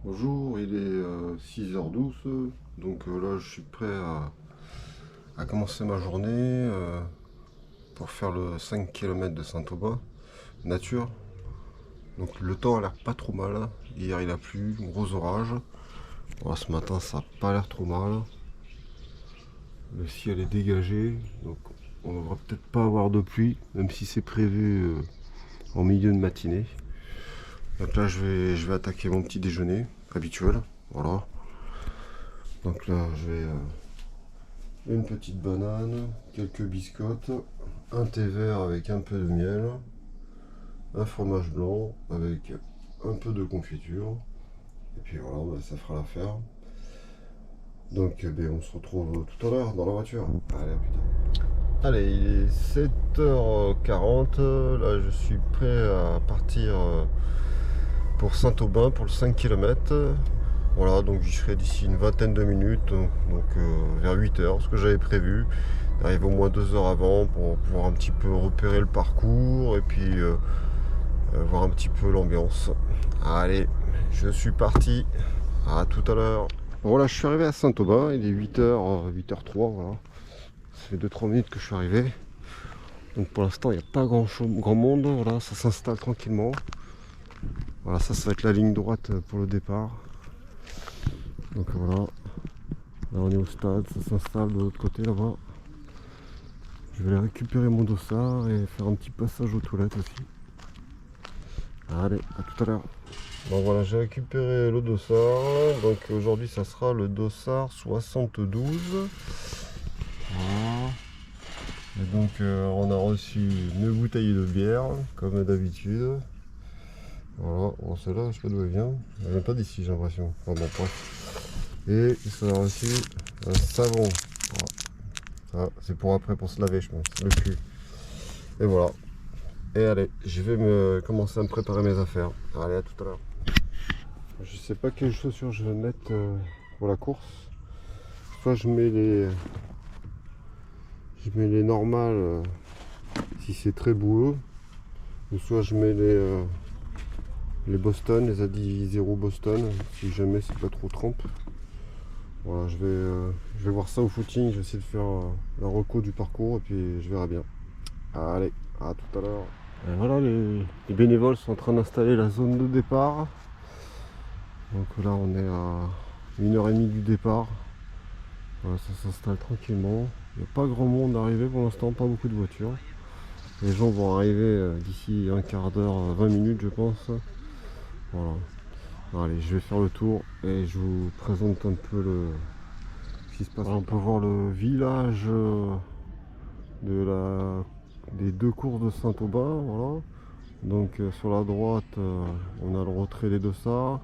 Bonjour, il est 6h12, donc là je suis prêt à commencer ma journée pour faire le 5 km de Saint-Aubin, nature. Donc le temps a l'air pas trop mal, hier il a plu, gros orage. Voilà, ce matin ça n'a pas l'air trop mal, le ciel est dégagé, donc on ne devra peut-être pas avoir de pluie, même si c'est prévu en milieu de matinée. Donc là je vais attaquer mon petit déjeuner habituel, voilà. Donc là je vais une petite banane, quelques biscottes, un thé vert avec un peu de miel, un fromage blanc avec un peu de confiture. Et puis voilà, bah, ça fera l'affaire. Donc on se retrouve tout à l'heure dans la voiture. Allez, à plus tard. Allez, il est 7h40. Là, je suis prêt à partir pour Saint-Aubin pour le 5 km. Voilà, donc j'y serai d'ici une vingtaine de minutes, donc vers 8h, ce que j'avais prévu. D'arriver au moins 2 heures avant pour pouvoir un petit peu repérer le parcours et puis voir un petit peu l'ambiance. Allez, je suis parti. À tout à l'heure. Voilà, je suis arrivé à Saint-Aubin, il est 8h, 8h03, voilà. Ça fait 2-3 minutes que je suis arrivé. Donc pour l'instant, il n'y a pas grand monde, voilà, ça s'installe tranquillement. Voilà, ça va être la ligne droite pour le départ. Donc voilà, là on est au stade, ça s'installe de l'autre côté là-bas. Je vais aller récupérer mon dossard et faire un petit passage aux toilettes aussi. Allez, à tout à l'heure. Bon voilà, j'ai récupéré le dossard. Donc aujourd'hui ça sera le dossard 72. Voilà. Et donc on a reçu une bouteille de bière, comme d'habitude. Voilà, bon celle-là, je sais pas d'où elle vient. Elle vient pas d'ici, j'ai l'impression. Enfin bon, bref. Et ça a reçu un savon. Voilà. Ça, c'est pour après, pour se laver, je pense, le cul. Et voilà. Et allez, je vais me commencer à me préparer mes affaires. Allez, à tout à l'heure. Je sais pas quelles chaussures je vais mettre pour la course. Soit je mets les normales si c'est très boueux, ou soit je mets les Boston, les Adi Zero Boston, si jamais c'est pas trop trempe. Voilà, je vais voir ça au footing, je vais essayer de faire la reco du parcours et puis je verrai bien. Allez, à tout à l'heure. Voilà, les bénévoles sont en train d'installer la zone de départ. Donc là on est à 1h30 du départ. Voilà, ça s'installe tranquillement. Il n'y a pas grand monde arrivé pour l'instant, pas beaucoup de voitures. Les gens vont arriver d'ici un quart d'heure, 20 minutes je pense. Voilà. Allez, je vais faire le tour et je vous présente un peu ce qui se passe. Alors, on peut voir le village des deux courses de Saint-Aubin. Voilà. Donc sur la droite, on a le retrait des dossards.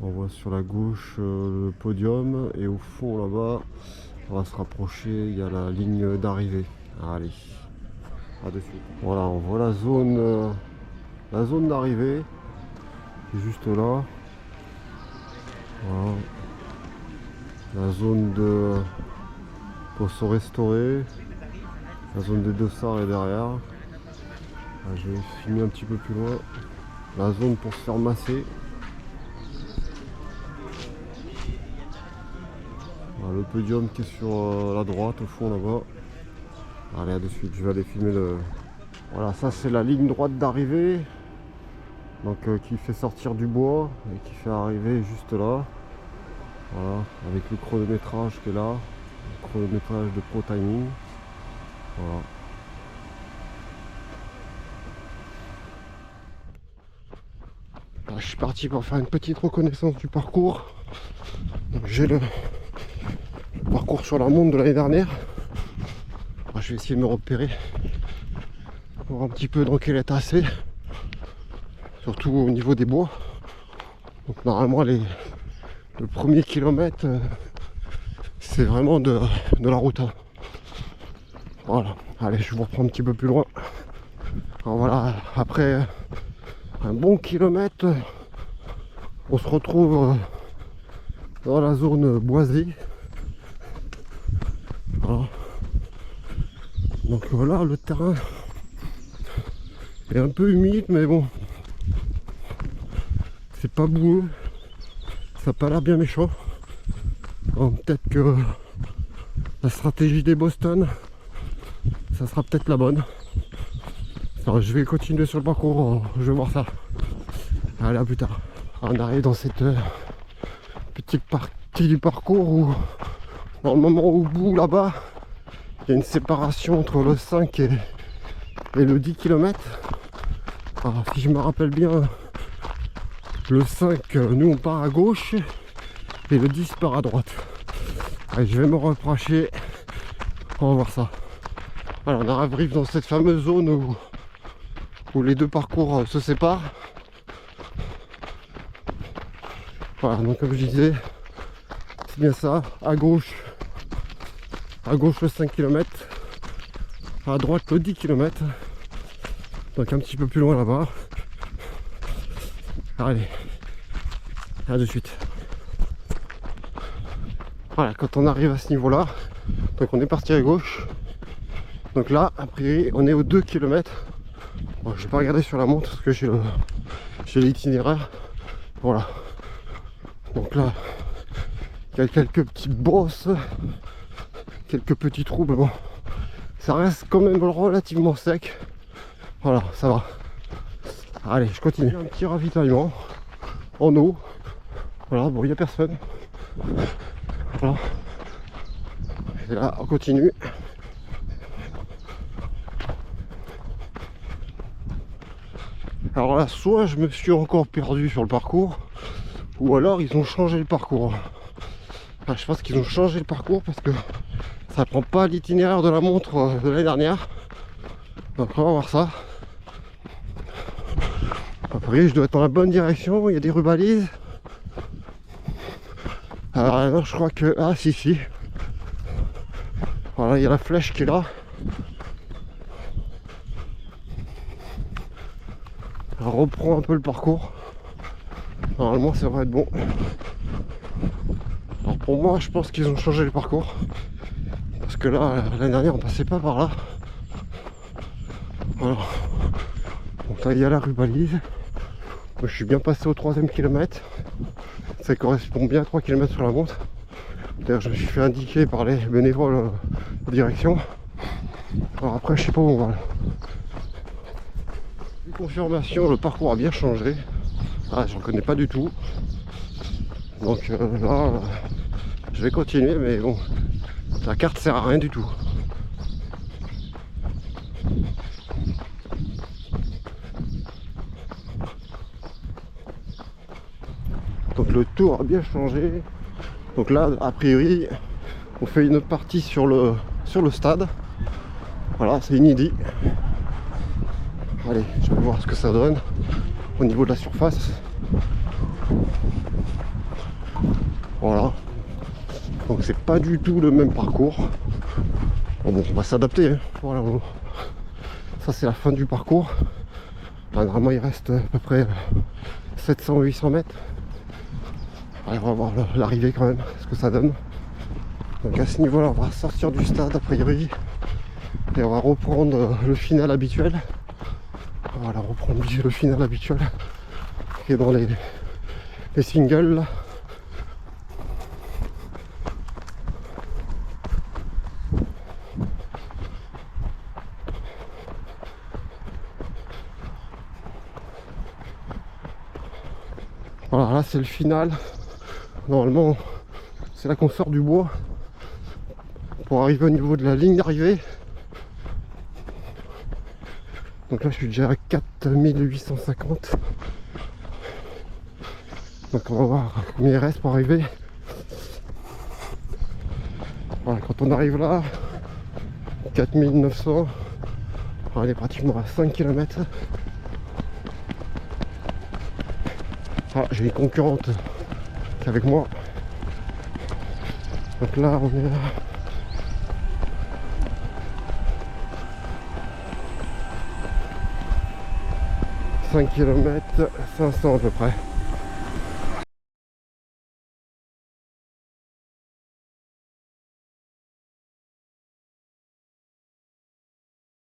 On voit sur la gauche le podium et au fond là-bas, on va se rapprocher, il y a la ligne d'arrivée. Allez, à de suite. Voilà, on voit la zone d'arrivée qui est juste là. Voilà. La zone pour se restaurer. La zone des dossards est derrière. Là, je vais filmer un petit peu plus loin. La zone pour se faire masser. Le podium qui est sur la droite au fond là-bas. Allez, à de suite, je vais aller filmer le... Voilà, ça c'est la ligne droite d'arrivée. Donc qui fait sortir du bois et qui fait arriver juste là. Voilà, avec le chronométrage qui est là. Le chronométrage de Pro Timing. Voilà. Alors, je suis parti pour faire une petite reconnaissance du parcours. J'ai le parcours sur la montre de l'année dernière. Alors, je vais essayer de me repérer, voir un petit peu dans quel état c'est, surtout au niveau des bois. Donc normalement le premier kilomètre c'est vraiment de la route. Voilà, allez, je vous reprends un petit peu plus loin. Alors voilà, après un bon kilomètre, on se retrouve dans la zone boisée. Voilà. Donc voilà, le terrain est un peu humide, mais bon, c'est pas boueux. ça n'a pas l'air bien méchant. Donc, peut-être que la stratégie des Boston, ça sera peut-être la bonne. Alors, je vais continuer sur le parcours, je vais voir ça. Allez, à plus tard. On arrive dans cette petite partie du parcours où, dans le moment au bout là-bas, il y a une séparation entre le 5 et le 10 km. Alors, si je me rappelle bien, le 5, nous on part à gauche et le 10 part à droite. Allez, je vais me rapprocher. On va voir ça. Alors, on arrive dans cette fameuse zone où les deux parcours se séparent. Voilà, donc comme je disais, c'est bien ça. À gauche le 5 km, à droite le 10 km. Donc un petit peu plus loin là-bas. Allez, à de suite. Voilà, quand on arrive à ce niveau-là, donc on est parti à gauche. Donc là, a priori, on est aux 2 km. Bon, je vais pas regarder sur la montre parce que j'ai l'itinéraire. Voilà. Donc là, il y a quelques petites bosses, quelques petits trous, mais bon, ça reste quand même relativement sec. Voilà, ça va. Allez, je continue. Un petit ravitaillement en eau. Voilà, bon, il n'y a personne. Voilà. Et là, on continue. Alors là, soit je me suis encore perdu sur le parcours, ou alors ils ont changé le parcours. Enfin, je pense qu'ils ont changé le parcours parce que ça prend pas l'itinéraire de la montre de l'année dernière. Donc on va voir ça. Après, je dois être dans la bonne direction, il y a des rubalises. Alors non, je crois que... Ah si. Voilà, il y a la flèche qui est là. On reprend un peu le parcours. Normalement ça va être bon. Alors pour moi je pense qu'ils ont changé le parcours. Parce que là, l'année dernière on passait pas par là. Voilà. Donc là il y a la rubalise. Moi, je suis bien passé au 3e kilomètre. Ça correspond bien à 3 km sur la montre. D'ailleurs je me suis fait indiquer par les bénévoles de direction. Alors après je sais pas où on va. Confirmation, le parcours a bien changé. Ah, j'en connais pas du tout. Donc là, je vais continuer, mais bon, la carte sert à rien du tout. Donc le tour a bien changé. Donc là, a priori, on fait une autre partie sur le stade. Voilà, c'est inédit. Allez, je vais voir ce que ça donne au niveau de la surface. Voilà. Donc c'est pas du tout le même parcours. Bon, on va s'adapter. Hein. Voilà. Bon. Ça c'est la fin du parcours. Enfin, normalement il reste à peu près 700-800 mètres. Allez, on va voir l'arrivée quand même, ce que ça donne. Donc à ce niveau-là, on va sortir du stade a priori. Et on va reprendre le final habituel. Voilà, reprendre le final habituel qui est dans les singles là. Voilà, là c'est le final. Normalement c'est là qu'on sort du bois pour arriver au niveau de la ligne d'arrivée. Donc là je suis déjà à 4850. Donc on va voir combien il reste pour arriver. Voilà, quand on arrive là, 4900. On est pratiquement à 5 km. Ah, j'ai une concurrente qui est avec moi. Donc là on est à 5 km 500 à peu près.